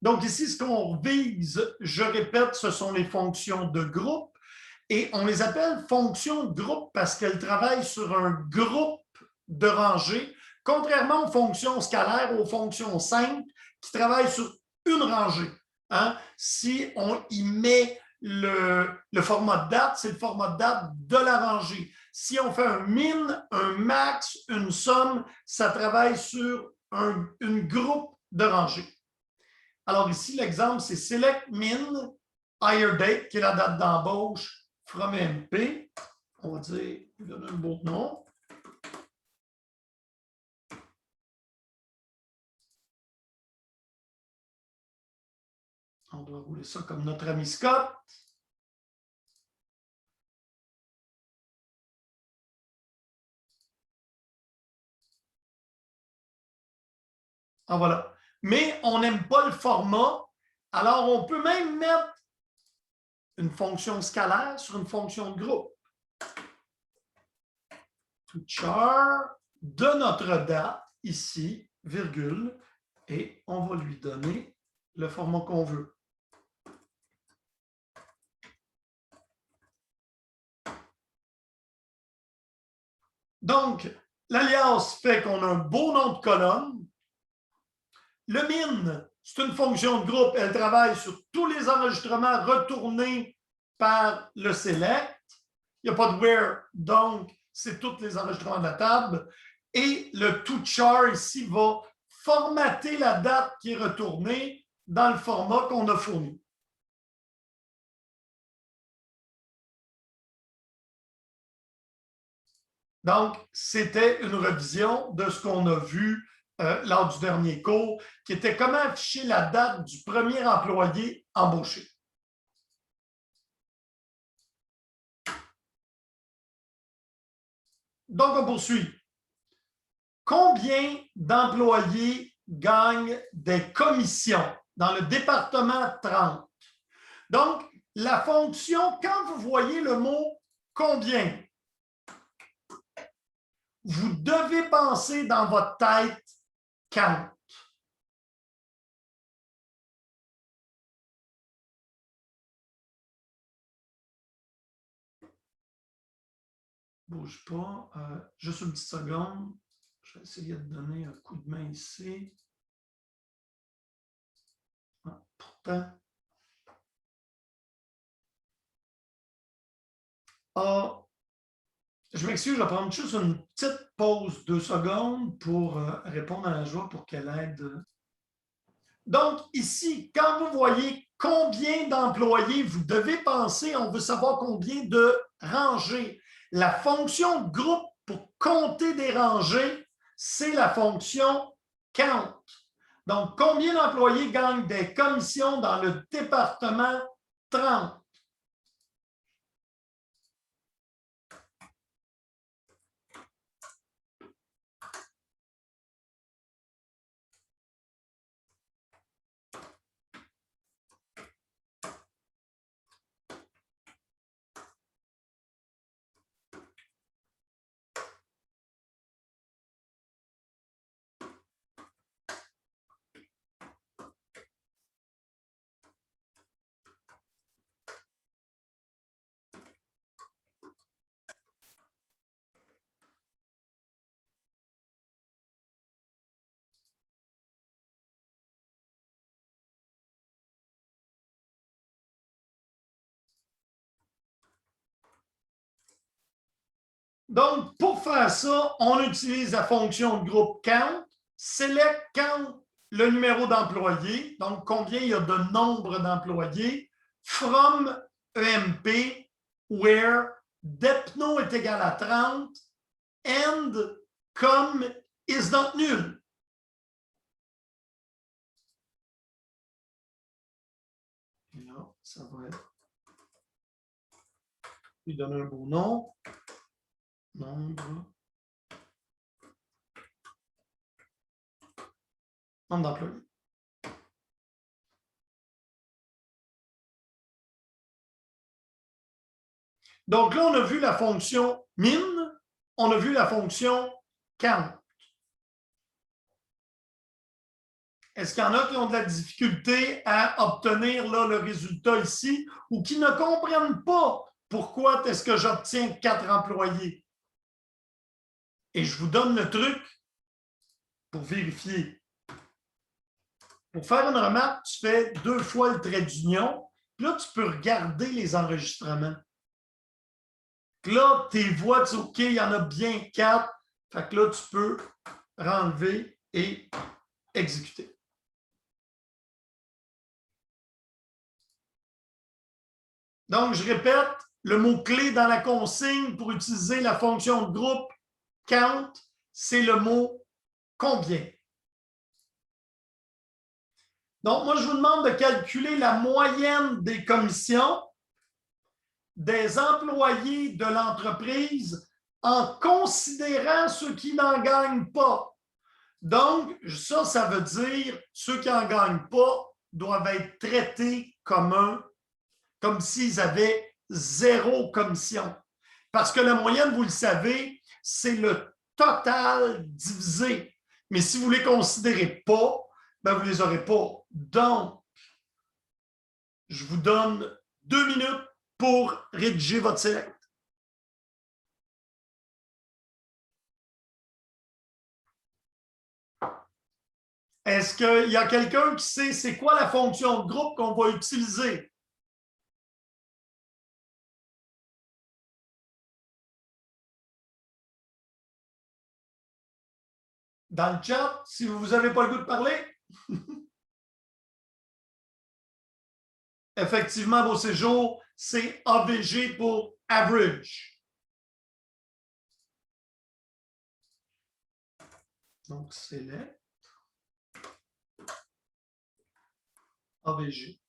Donc ici, ce qu'on vise, je répète, ce sont les fonctions de groupe et on les appelle fonctions de groupe parce qu'elles travaillent sur un groupe de rangées, contrairement aux fonctions scalaires, aux fonctions simples qui travaillent sur une rangée. Hein? Si on y met le format de date, c'est le format de date de la rangée. Si on fait un min, un max, une somme, ça travaille sur une groupe de rangées. Alors ici, l'exemple, c'est select min hire date, qui est la date d'embauche from MP. On va dire, on va donner un beau nom. On doit rouler ça comme notre ami Scott. Ah, voilà. Mais on n'aime pas le format. Alors, on peut même mettre une fonction scalaire sur une fonction de groupe. To char de notre date, ici, virgule, et on va lui donner le format qu'on veut. Donc, l'alias fait qu'on a un beau nom de colonne. Le min, c'est une fonction de groupe. Elle travaille sur tous les enregistrements retournés par le select. Il n'y a pas de where, donc c'est tous les enregistrements de la table. Et le toChar ici va formater la date qui est retournée dans le format qu'on a fourni. Donc, c'était une révision de ce qu'on a vu lors du dernier cours, qui était comment afficher la date du premier employé embauché. Donc, on poursuit. Combien d'employés gagnent des commissions dans le département 30? Donc, la fonction, quand vous voyez le mot « combien », vous devez penser dans votre tête « count ». Bouge pas. Juste une petite seconde. Je vais essayer de donner un coup de main ici. Ah, pourtant. Ah, je m'excuse, je vais prendre juste une petite pause, 2 secondes, pour répondre à la joie pour qu'elle aide. Donc, ici, quand vous voyez combien d'employés, vous devez penser, on veut savoir combien de rangées. La fonction groupe pour compter des rangées, c'est la fonction count. Donc, combien d'employés gagnent des commissions dans le département 30? Donc, pour faire ça, on utilise la fonction de groupe count, select count le numéro d'employés, donc combien il y a de nombre d'employés, from EMP, where depno est égal à 30, and comme is not nul. Et là, ça va être. Lui donner un beau nom. Nombre d'employés. Donc là, on a vu la fonction min, on a vu la fonction count. Est-ce qu'il y en a qui ont de la difficulté à obtenir là, le résultat ici ou qui ne comprennent pas pourquoi est-ce que j'obtiens 4 employés? Et je vous donne le truc pour vérifier. Pour faire une remarque, tu fais 2 fois le trait d'union. Puis là, tu peux regarder les enregistrements. Puis là, tes voix, tu dis, OK, il y en a bien 4. Fait que là, tu peux renlever et exécuter. Donc, je répète, le mot-clé dans la consigne pour utiliser la fonction de groupe count, c'est le mot combien. Donc, moi, je vous demande de calculer la moyenne des commissions des employés de l'entreprise en considérant ceux qui n'en gagnent pas. Donc, ça veut dire ceux qui n'en gagnent pas doivent être traités comme s'ils avaient 0 commission. Parce que la moyenne, vous le savez, c'est le total divisé. Mais si vous ne les considérez pas, ben vous ne les aurez pas. Donc, je vous donne 2 minutes pour rédiger votre select. Est-ce qu'il y a quelqu'un qui sait c'est quoi la fonction de groupe qu'on va utiliser? Dans le chat, si vous n'avez pas le goût de parler. Effectivement, vos séjours, c'est AVG pour average. Donc, select AVG.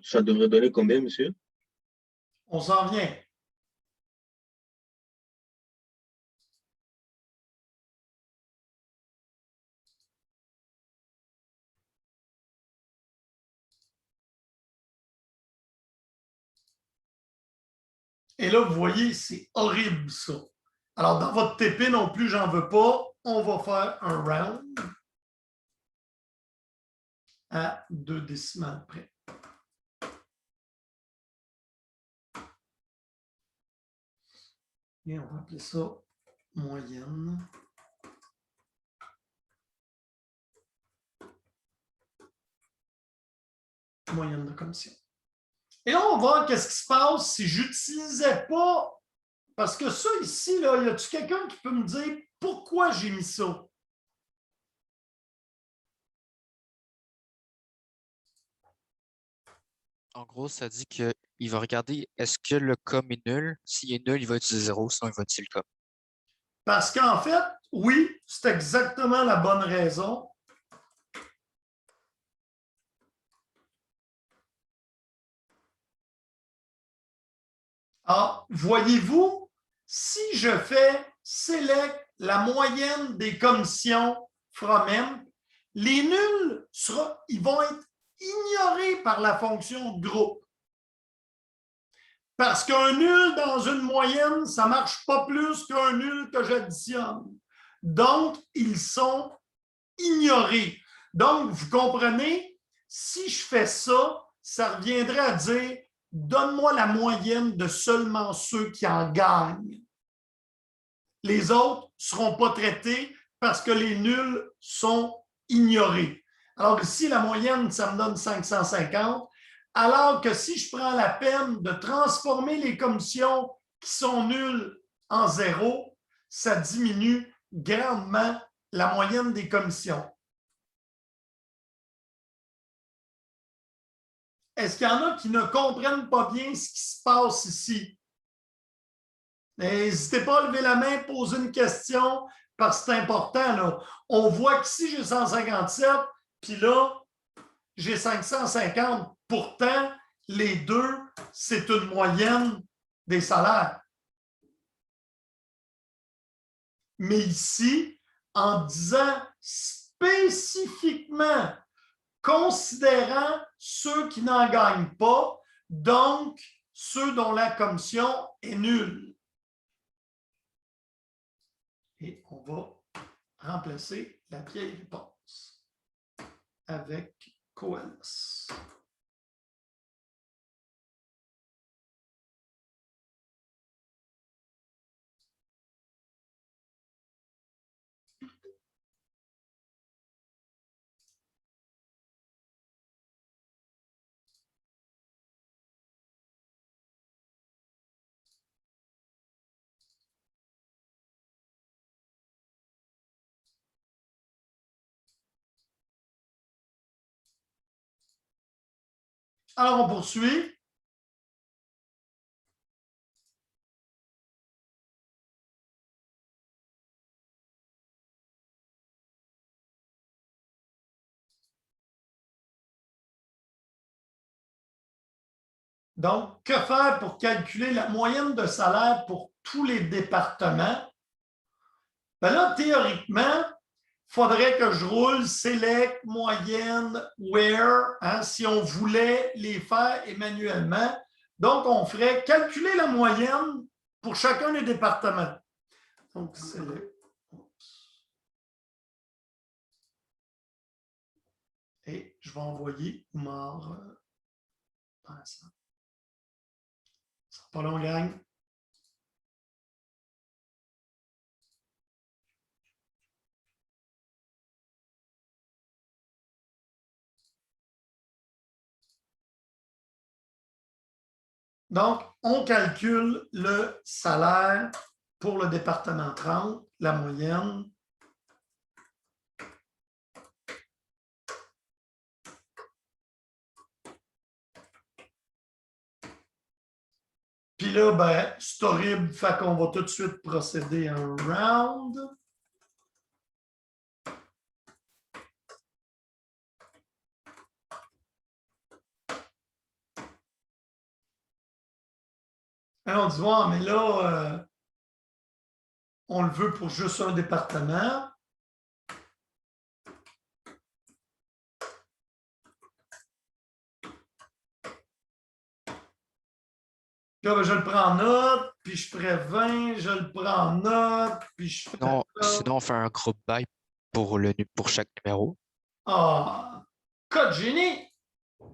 Ça devrait donner combien, monsieur? On s'en vient. Et là, vous voyez, c'est horrible, ça. Alors, dans votre TP non plus, j'en veux pas. On va faire un round à 2 décimales près. Et on va appeler ça moyenne. Moyenne de commission. Et là, on va voir qu'est-ce qui se passe si je n'utilisais pas, parce que ça ici, là, y a-t-il quelqu'un qui peut me dire pourquoi j'ai mis ça? En gros, ça dit qu'il va regarder est-ce que le com est nul. S'il est nul, il va utiliser 0, sinon il va utiliser le com. Parce qu'en fait, oui, c'est exactement la bonne raison. Ah, voyez-vous, si je fais select la moyenne des commissions from M, les nuls ils vont être ignorés par la fonction de groupe. Parce qu'un nul dans une moyenne, ça ne marche pas plus qu'un nul que j'additionne. Donc, ils sont ignorés. Donc, vous comprenez, si je fais ça, ça reviendrait à dire donne-moi la moyenne de seulement ceux qui en gagnent. Les autres ne seront pas traités parce que les nuls sont ignorés. Alors ici, la moyenne, ça me donne 550, alors que si je prends la peine de transformer les commissions qui sont nulles en 0, ça diminue grandement la moyenne des commissions. Est-ce qu'il y en a qui ne comprennent pas bien ce qui se passe ici? N'hésitez pas à lever la main, poser une question, parce que c'est important, là. On voit qu'ici, j'ai 157, puis là, j'ai 550. Pourtant, les deux, c'est une moyenne des salaires. Mais ici, en disant spécifiquement, considérant ceux qui n'en gagnent pas, donc ceux dont la commission est nulle. Et on va remplacer la vieille réponse avec coalesce. Alors, on poursuit. Donc, que faire pour calculer la moyenne de salaire pour tous les départements? Ben là, théoriquement, il faudrait que je roule select, moyenne, where, hein, si on voulait les faire manuellement. Donc, on ferait calculer la moyenne pour chacun des départements. Donc, select. Et je vais envoyer Oumar dans ça. Ça sera pas long, gang. Donc, on calcule le salaire pour le département 30, la moyenne. Puis là, ben, c'est horrible, fait qu'on va tout de suite procéder à un round. Alors, on dit, ouais, mais là, on le veut pour juste un département. Là, ben, je le prends en note, puis je ferai 20, je le prends en note, puis je fais... Sinon, on fait un groupe by pour chaque numéro. Ah, code génie!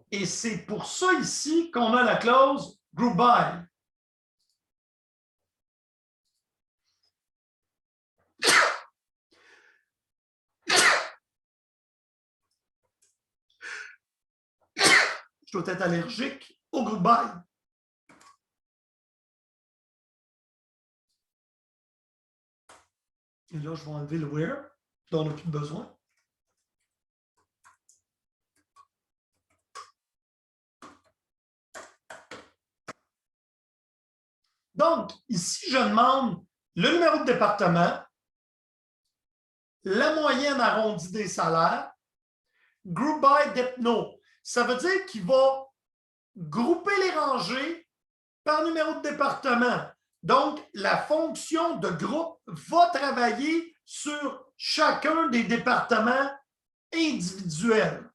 Et c'est pour ça ici qu'on a la clause group by. Je dois être allergique au group by. Et là, je vais enlever le where, dont on n'a plus besoin. Donc, ici, je demande le numéro de département, la moyenne arrondie des salaires, group by DEPNO. Ça veut dire qu'il va grouper les rangées par numéro de département. Donc, la fonction de groupe va travailler sur chacun des départements individuels.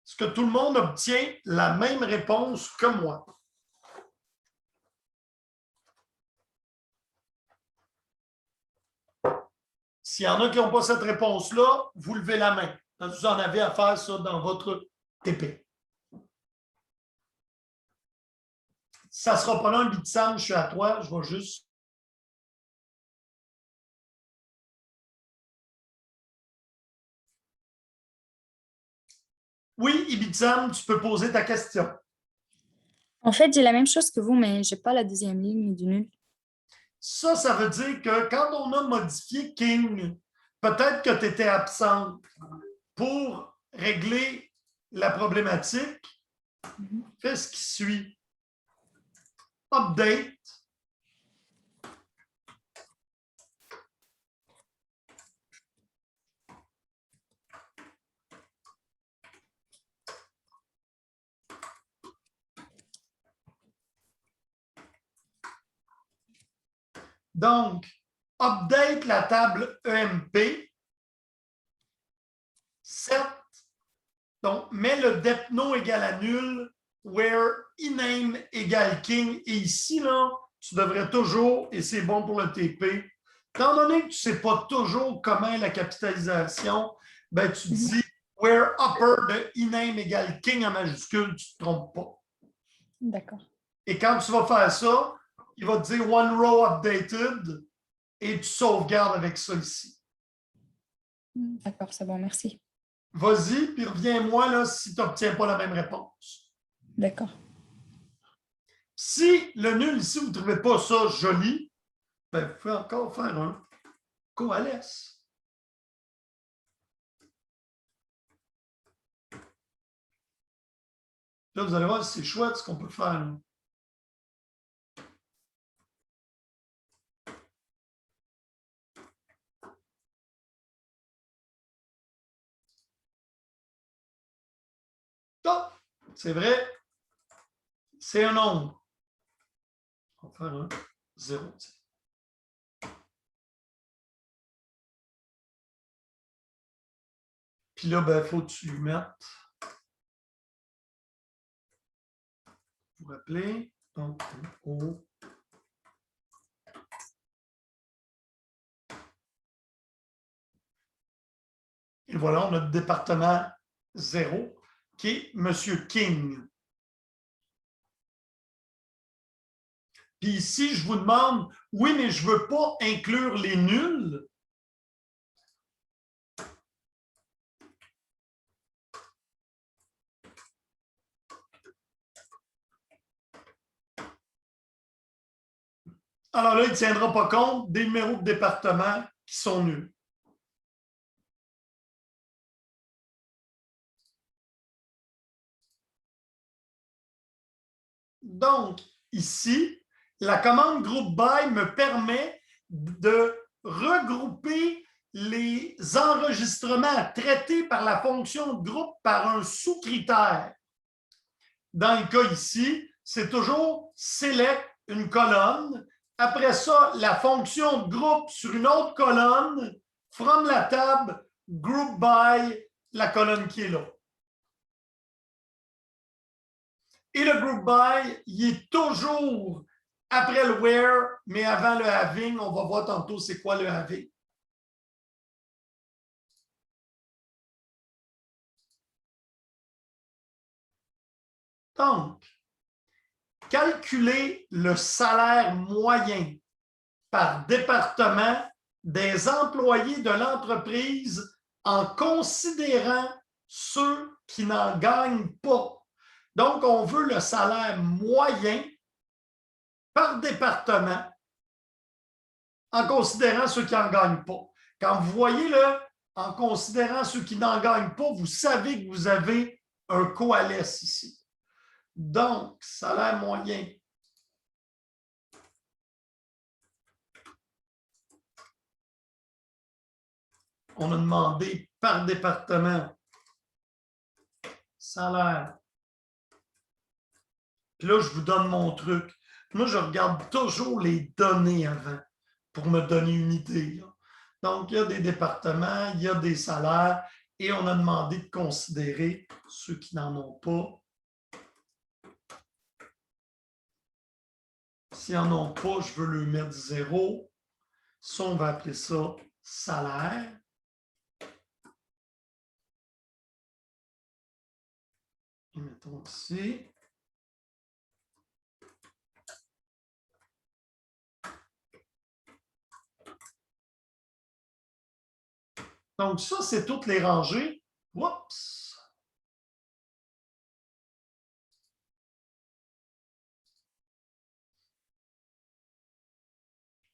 Est-ce que tout le monde obtient la même réponse que moi? S'il y en a qui n'ont pas cette réponse-là, vous levez la main. Vous en avez à faire ça dans votre TP. Ça ne sera pas long, Bitsam, je suis à toi. Je vais juste. Oui, Ibitsam, tu peux poser ta question. En fait, j'ai la même chose que vous, mais je n'ai pas la deuxième ligne du nul. Ça veut dire que quand on a modifié King, peut-être que tu étais absente. Pour régler la problématique, fais ce qui suit. Update. Donc, update la table EMP. Set. Donc, mets le depno égale à nul, where ename égale king. Et ici, là, tu devrais toujours, et c'est bon pour le TP, étant donné que tu ne sais pas toujours comment est la capitalisation, ben, tu dis where upper de ename égale king en majuscule, tu ne te trompes pas. D'accord. Et quand tu vas faire ça, il va te dire one row updated et tu sauvegardes avec ça ici. D'accord, c'est bon, merci. Vas-y, puis reviens-moi là si tu n'obtiens pas la même réponse. D'accord. Si le nul ici, vous ne trouvez pas ça joli, ben, vous pouvez encore faire un coalesce. Là, vous allez voir, c'est chouette ce qu'on peut faire. Là. Oh, c'est vrai, c'est un nombre. On va faire un 0. Puis là, ben, il faut que tu lui mettes. Vous vous rappelez? Donc, O. Et voilà, on a le département 0 qui est M. King. Puis ici, je vous demande, oui, mais je ne veux pas inclure les nuls. Alors là, il ne tiendra pas compte des numéros de département qui sont nuls. Donc, ici, la commande group by me permet de regrouper les enregistrements traités par la fonction de groupe par un sous-critère. Dans le cas ici, c'est toujours select une colonne. Après ça, la fonction de groupe sur une autre colonne, from la table, group by la colonne qui est là. Et le group by, il est toujours après le where, mais avant le having. On va voir tantôt c'est quoi le having. Donc, calculer le salaire moyen par département des employés de l'entreprise en considérant ceux qui n'en gagnent pas. Donc, on veut le salaire moyen par département en considérant ceux qui n'en gagnent pas. Quand vous voyez là, en considérant ceux qui n'en gagnent pas, vous savez que vous avez un coalesce ici. Donc, salaire moyen. On a demandé par département. Salaire. Puis là, je vous donne mon truc. Moi, je regarde toujours les données avant pour me donner une idée. Là. Donc, il y a des départements, il y a des salaires et on a demandé de considérer ceux qui n'en ont pas. S'ils n'en ont pas, je veux leur mettre 0. Ça, on va appeler ça salaire. Et mettons ici. Donc, ça, c'est toutes les rangées. Oups!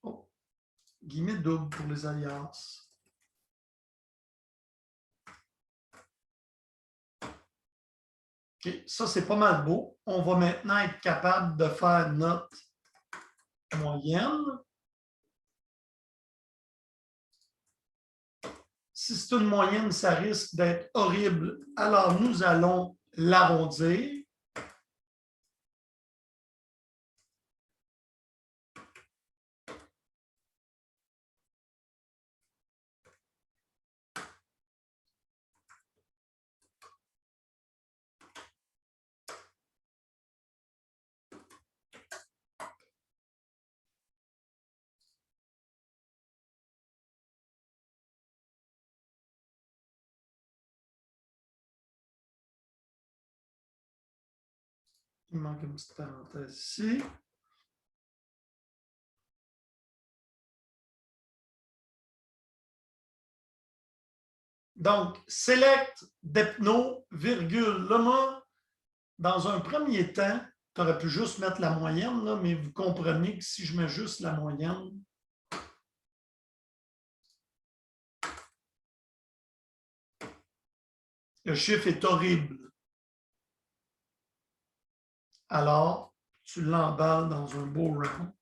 Oh, guillemets double pour les alliances. OK, ça, c'est pas mal beau. On va maintenant être capable de faire notre moyenne. Si c'est une moyenne, ça risque d'être horrible. Alors, nous allons l'arrondir. Il manque une petite parenthèse ici. Donc, select d'Epno, virgule. Là, moi, dans un premier temps, tu aurais pu juste mettre la moyenne, là, mais vous comprenez que si je mets juste la moyenne, le chiffre est horrible. Alors, tu l'emballes dans un beau round.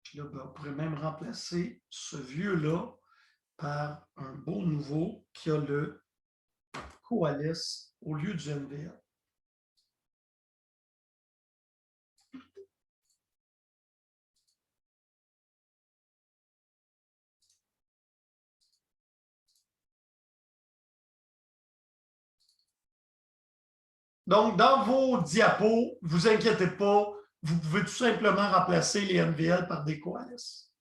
Puis là, ben, on pourrait même remplacer ce vieux-là par un beau nouveau qui a le Coalesce au lieu du NVL. Donc, dans vos diapos, ne vous inquiétez pas, vous pouvez tout simplement remplacer les NVL par des Coalesce.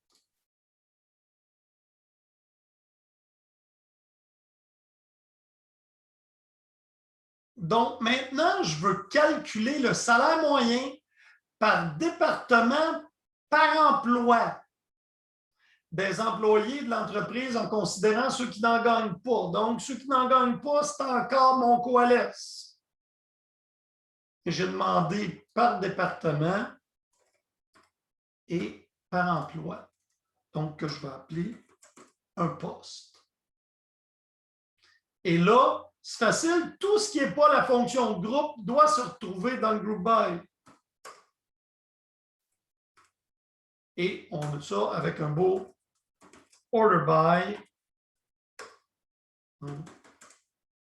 Donc, maintenant, je veux calculer le salaire moyen par département par emploi des employés de l'entreprise en considérant ceux qui n'en gagnent pas. Donc, ceux qui n'en gagnent pas, c'est encore mon Coalesce. Et j'ai demandé par département et par emploi. Donc, que je vais appeler un poste. Et là, c'est facile, tout ce qui n'est pas la fonction groupe doit se retrouver dans le group by. Et on met ça avec un beau order by,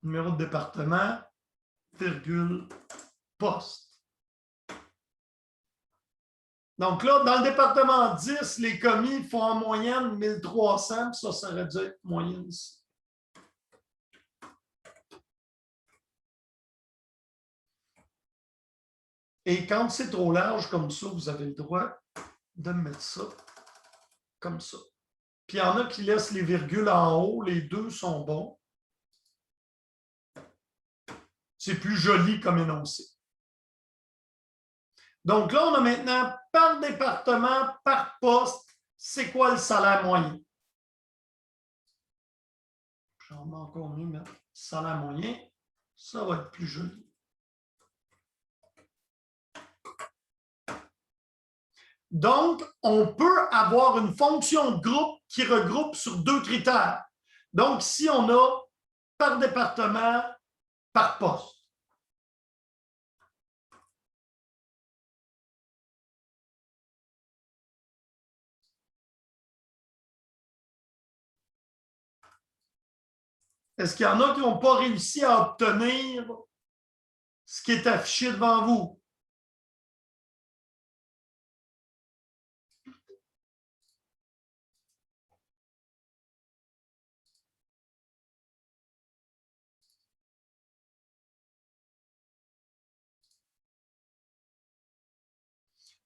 numéro de département, virgule, poste. Donc là, dans le département 10, les commis font en moyenne 1300, ça aurait dû être moyenne ici. Et quand c'est trop large comme ça, vous avez le droit de mettre ça comme ça. Puis il y en a qui laissent les virgules en haut, les deux sont bons. C'est plus joli comme énoncé. Donc là, on a maintenant par département, par poste, c'est quoi le salaire moyen? J'en mets encore mieux mettre salaire moyen. Ça va être plus joli. Donc, on peut avoir une fonction de groupe qui regroupe sur deux critères. Donc, si on a par département, par poste. Est-ce qu'il y en a qui n'ont pas réussi à obtenir ce qui est affiché devant vous?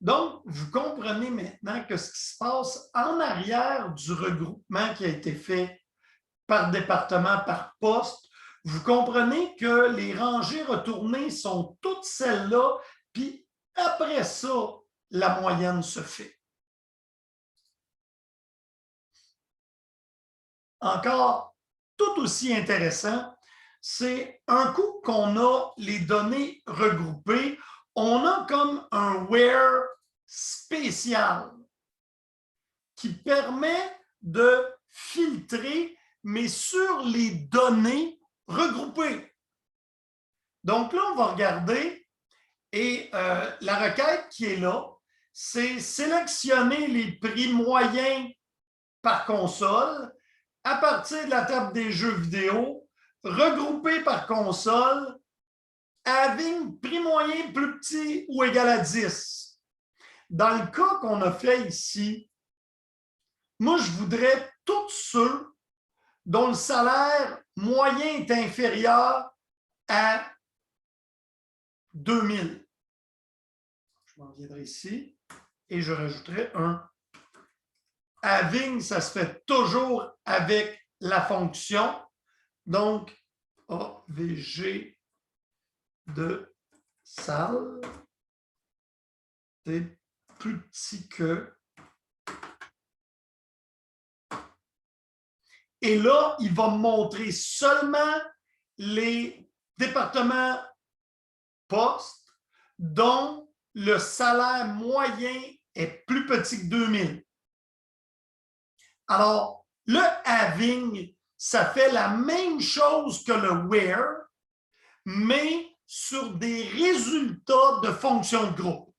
Donc, vous comprenez maintenant que ce qui se passe en arrière du regroupement qui a été fait par département, par poste, vous comprenez que les rangées retournées sont toutes celles-là, puis après ça, la moyenne se fait. Encore tout aussi intéressant, c'est un coup qu'on a les données regroupées, on a comme un where spécial qui permet de filtrer, mais sur les données regroupées. Donc là, on va regarder et la requête qui est là, c'est sélectionner les prix moyens par console à partir de la table des jeux vidéo, regroupés par console, avec prix moyen plus petit ou égal à 10. Dans le cas qu'on a fait ici, moi, je voudrais tous ceux dont le salaire moyen est inférieur à 2000. Je m'en viendrai ici et je rajouterai un. Having, ça se fait toujours avec la fonction. Donc, AVG de salle, c'est plus petit que. Et là, il va me montrer seulement les départements postes dont le salaire moyen est plus petit que 2000. Alors, le having, ça fait la même chose que le where, mais sur des résultats de fonctions de groupe.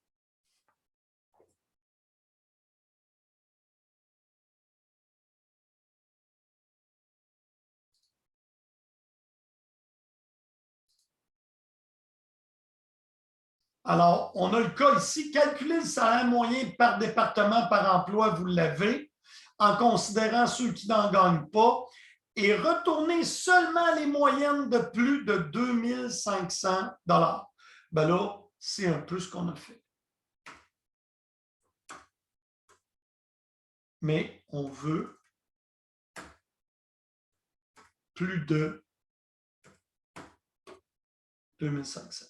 Alors, on a le cas ici, calculer le salaire moyen par département par emploi, vous l'avez, en considérant ceux qui n'en gagnent pas, et retourner seulement les moyennes de plus de 2500 $. Ben là, c'est un peu ce qu'on a fait. Mais on veut plus de 2500.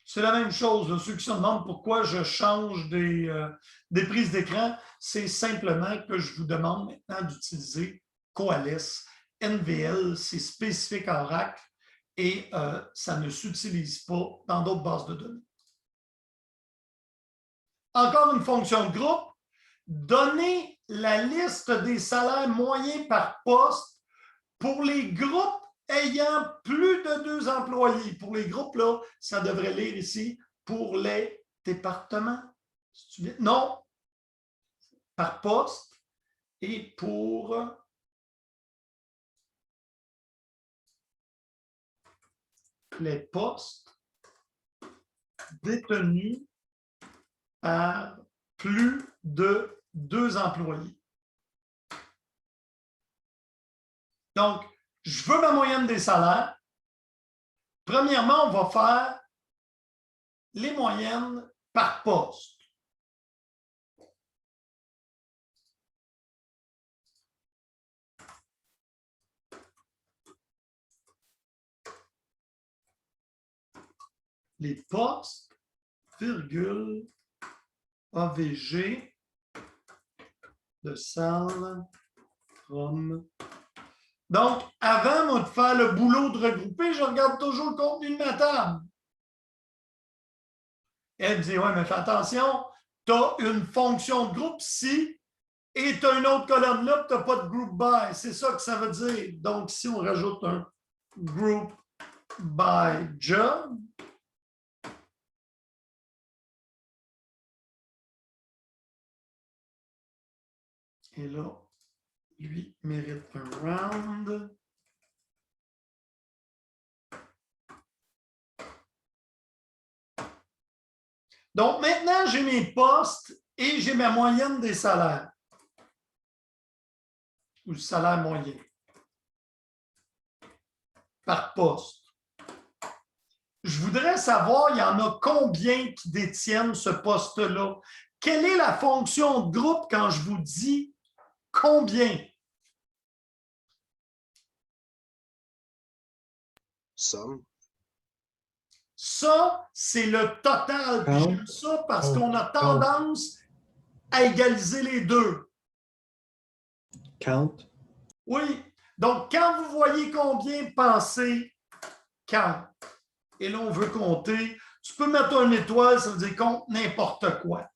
C'est la même chose. Ceux qui se demandent pourquoi je change des prises d'écran, c'est simplement que je vous demande maintenant d'utiliser Coalesce. NVL, c'est spécifique à Oracle et ça ne s'utilise pas dans d'autres bases de données. Encore une fonction de groupe, donner la liste des salaires moyens par poste pour les groupes ayant plus de 2 employés. Pour les groupes, là, ça devrait lire ici, pour les départements. Non, par poste et pour les postes détenus par plus de 2 employés. Donc, je veux ma moyenne des salaires. Premièrement, on va faire les moyennes par poste. Les postes, virgule, AVG de salle from. Donc, avant moi, de faire le boulot de regrouper, je regarde toujours le contenu de ma table. Elle me dit, ouais, mais fais attention, tu as une fonction de groupe ici et tu as une autre colonne là, tu n'as pas de group by. C'est ça que ça veut dire. Donc, si on rajoute un group by job, Et là, lui mérite un round. Donc, maintenant, j'ai mes postes et j'ai ma moyenne des salaires. Ou le salaire moyen. Par poste. Je voudrais savoir, il y en a combien qui détiennent ce poste-là? Quelle est la fonction de groupe quand je vous dis combien? Somme. Ça, c'est le total. Puis Count. j'aime ça parce Oh, qu'on a count. tendance à égaliser les deux. Count. Oui. Donc, quand vous voyez combien, pensez count. Et là, on veut compter. Tu peux mettre une étoile, ça veut dire compte n'importe quoi.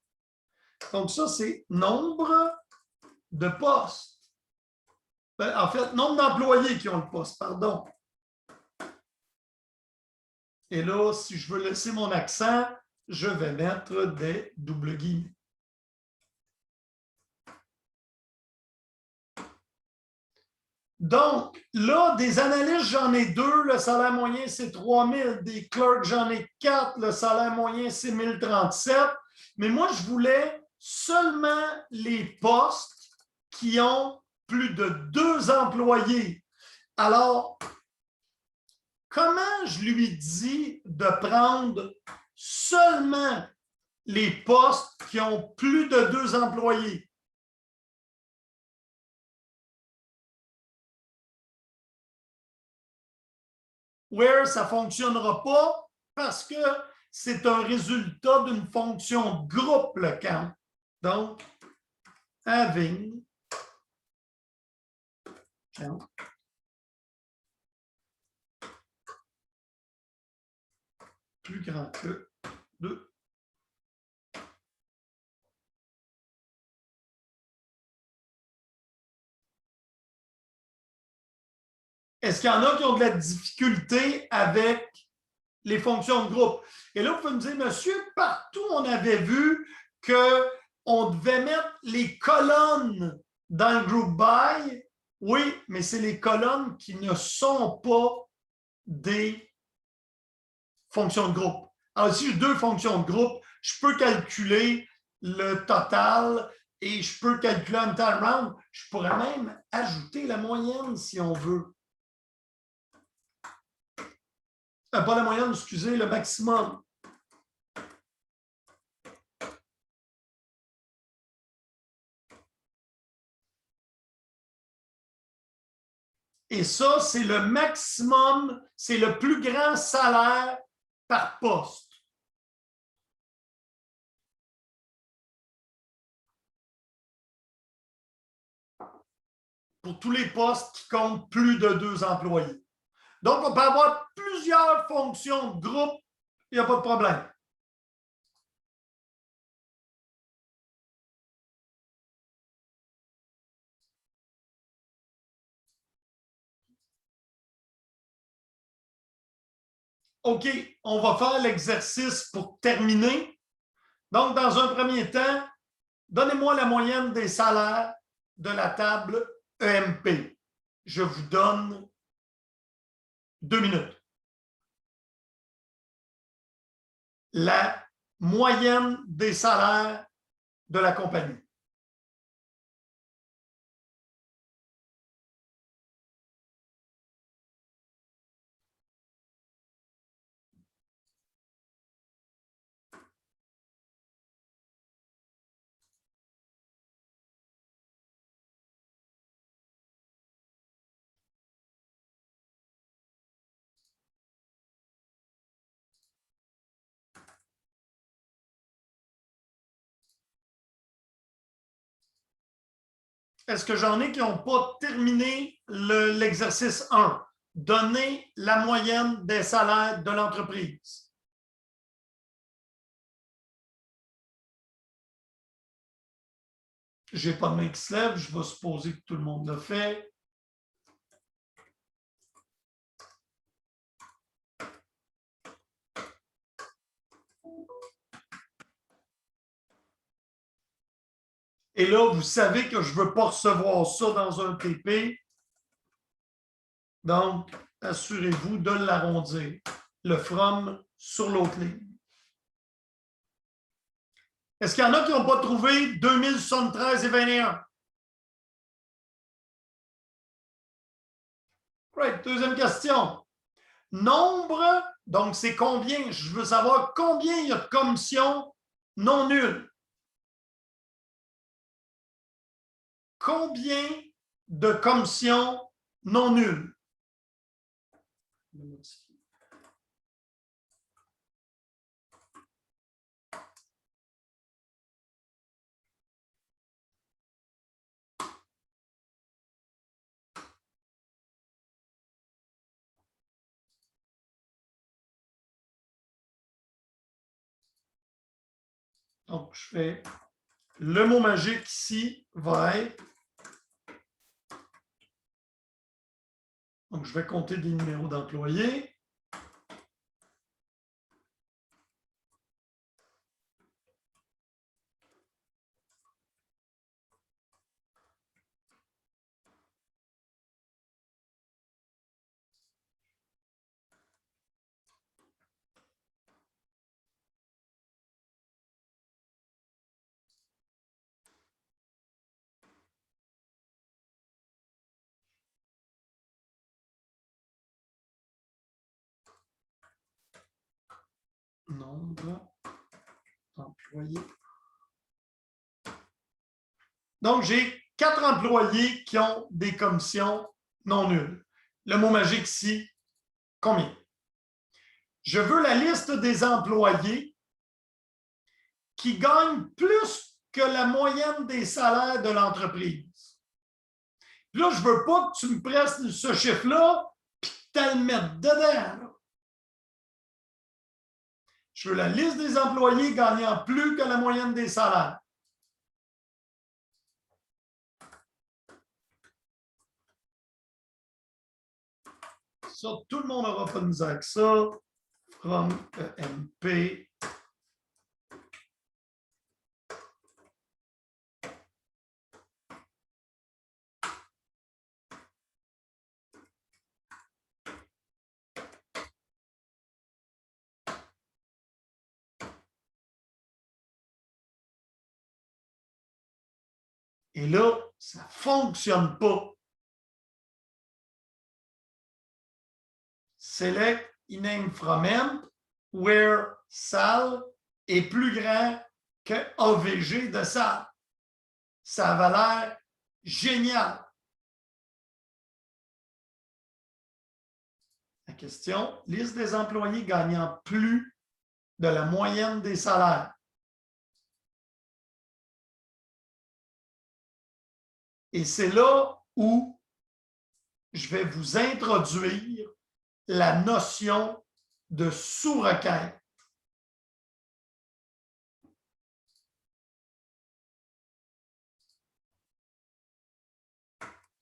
Donc, ça, c'est nombre de postes. En fait, nombre d'employés qui ont le poste, pardon. Et là, si je veux laisser mon accent, je vais mettre des double guillemets. Donc, là, des analystes, j'en ai 2. Le salaire moyen, c'est 3 000. Des clercs, j'en ai 4. Le salaire moyen, c'est 1 037. Mais moi, je voulais seulement les postes qui ont plus de 2 employés. Alors, comment je lui dis de prendre seulement les postes qui ont plus de 2 employés? Where, ça ne fonctionnera pas parce que c'est un résultat d'une fonction de groupe, le count. Donc, having count plus grand que 2. Est-ce qu'il y en a qui ont de la difficulté avec les fonctions de groupe? Et là, vous pouvez me dire, monsieur, partout, on avait vu qu'on devait mettre les colonnes dans le group by. Oui, mais c'est les colonnes qui ne sont pas des fonctions de groupe. Alors, si j'ai 2 fonctions de groupe, je peux calculer le total et je peux calculer un time round. Je pourrais même ajouter la moyenne si on veut. Pas la moyenne, excusez, le maximum. Et ça, c'est le maximum, c'est le plus grand salaire par poste. Pour tous les postes qui comptent plus de 2 employés. Donc, on peut avoir plusieurs fonctions de groupe, il n'y a pas de problème. OK, on va faire l'exercice pour terminer. Donc, dans un premier temps, donnez-moi la moyenne des salaires de la table EMP. Je vous donne 2 minutes. La moyenne des salaires de la compagnie. Est-ce que j'en ai qui n'ont pas terminé l'exercice 1? Donner la moyenne des salaires de l'entreprise. Je n'ai pas de main qui se lève, je vais supposer que tout le monde l'a fait. Et là, vous savez que je ne veux pas recevoir ça dans un TP. Donc, assurez-vous de l'arrondir. Le from sur l'autre ligne. Est-ce qu'il y en a qui n'ont pas trouvé 2073 et 21? Right. Deuxième question. Nombre, donc c'est combien? Je veux savoir combien il y a de commissions non nulles. Combien de commissions non nulles? Donc, je fais le mot magique ici va être. Donc, je vais compter des numéros d'employés. Nombre d'employés. Donc, j'ai 4 employés qui ont des commissions non nulles. Le mot magique ici, combien? Je veux la liste des employés qui gagnent plus que la moyenne des salaires de l'entreprise. Là, je ne veux pas que tu me presses ce chiffre-là et que tu le mettes dedans. Là. Je veux la liste des employés gagnant plus que la moyenne des salaires. Ça, tout le monde n'aura pas de misère avec ça. From EMP. Et là, ça ne fonctionne pas. Select Iname from EMP, where SAL est plus grand que AVG de SAL. Ça avait l'air génial. La question, liste des employés gagnant plus de la moyenne des salaires. Et c'est là où je vais vous introduire la notion de sous-requête.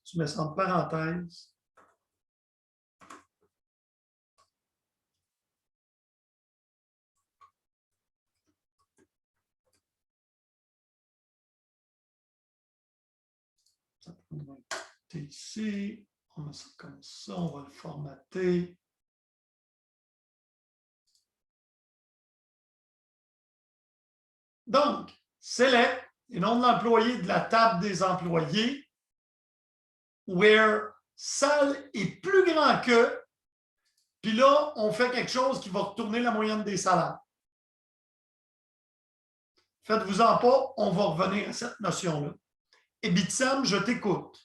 Tu mets ça en parenthèse. Ça va être ici. On met ça comme ça. On va le formater. Donc, select les noms de l'employé de la table des employés, where SAL est plus grand que, puis là, on fait quelque chose qui va retourner la moyenne des salaires. Faites-vous-en pas, on va revenir à cette notion-là. Et Bitsam, je t'écoute.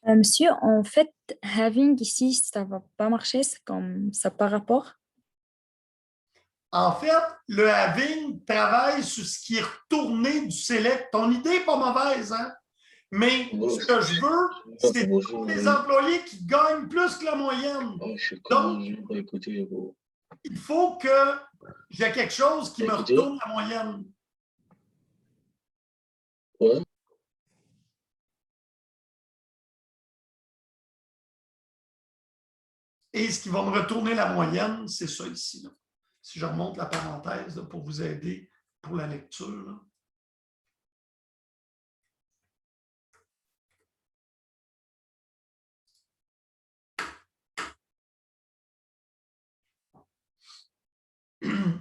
Monsieur, en fait, having ici, ça ne va pas marcher, c'est comme ça par rapport. En fait, le having travaille sur ce qui est retourné du select. Ton idée n'est pas mauvaise, hein? Mais ce que je veux, c'est des employés qui gagnent plus que la moyenne. Donc, il faut que j'ai quelque chose qui me retourne la moyenne. Ouais. Et ce qui va me retourner la moyenne, c'est ça ici. Là. Si je remonte la parenthèse là, pour vous aider pour la lecture. Là.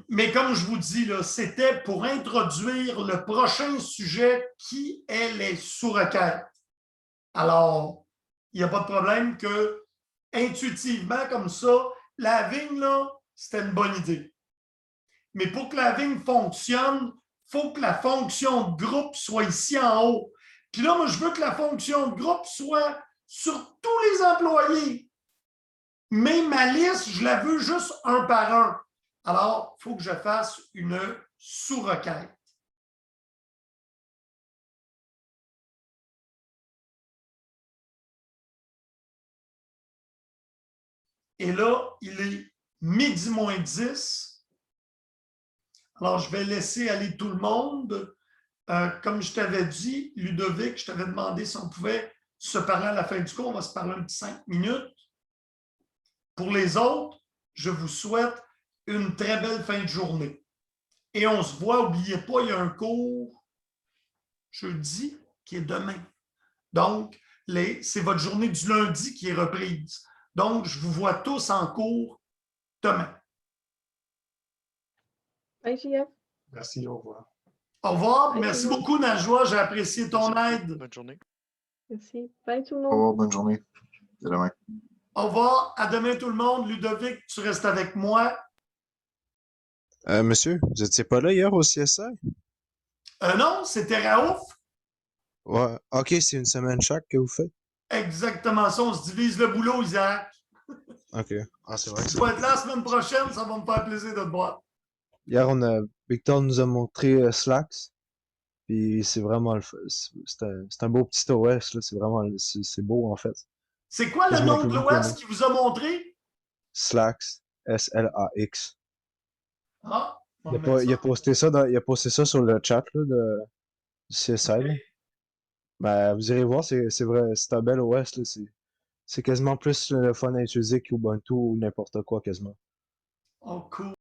Mais comme je vous dis, là, c'était pour introduire le prochain sujet qui est les sous-requêtes. Alors, il n'y a pas de problème que intuitivement, comme ça, la vigne, là, c'était une bonne idée. Mais pour que la vigne fonctionne, il faut que la fonction de groupe soit ici en haut. Puis là, moi, je veux que la fonction de groupe soit sur tous les employés. Mais ma liste, je la veux juste un par un. Alors, il faut que je fasse une sous-requête. Et là, il est midi moins 10. Alors, je vais laisser aller tout le monde. Comme je t'avais dit, Ludovic, je t'avais demandé si on pouvait se parler à la fin du cours. On va se parler un petit 5 minutes. Pour les autres, je vous souhaite une très belle fin de journée. Et on se voit, n'oubliez pas, il y a un cours jeudi qui est demain. Donc, c'est votre journée du lundi qui est reprise. Donc, je vous vois tous en cours demain. Bye, JF. Merci, au revoir. Au revoir. Bye, Merci tout le monde. beaucoup, Najwa. J'ai apprécié ton Merci. aide. Bonne journée. Merci. Bye tout le Au monde. revoir, bonne journée. À demain. Au revoir. À demain, tout le monde. Ludovic, tu restes avec moi. Monsieur, vous étiez pas là hier au CSI? Non, c'était Raouf. Ouais. Ok, c'est une semaine chaque que vous faites? Exactement ça. On se divise le boulot, Isaac. Ok. Ah, c'est vrai que Tu c'est. vas être là la semaine prochaine. Ça va me faire plaisir de te voir. Hier, Victor nous a montré Slacks. Puis c'est vraiment c'est un beau petit OS, là. C'est vraiment, c'est beau, en fait. C'est quoi le Quasiment nom de que vous l'OS connaissez. qui vous a montré? Slacks. S-L-A-X. Ah, on va Il mettre a ça. posté ça sur le chat, là, du CSI, là. Ben, vous irez voir, c'est vrai, c'est un bel OS, là. C'est quasiment plus le fun à utiliser qu'Ubuntu ou n'importe quoi, quasiment. Oh, cool.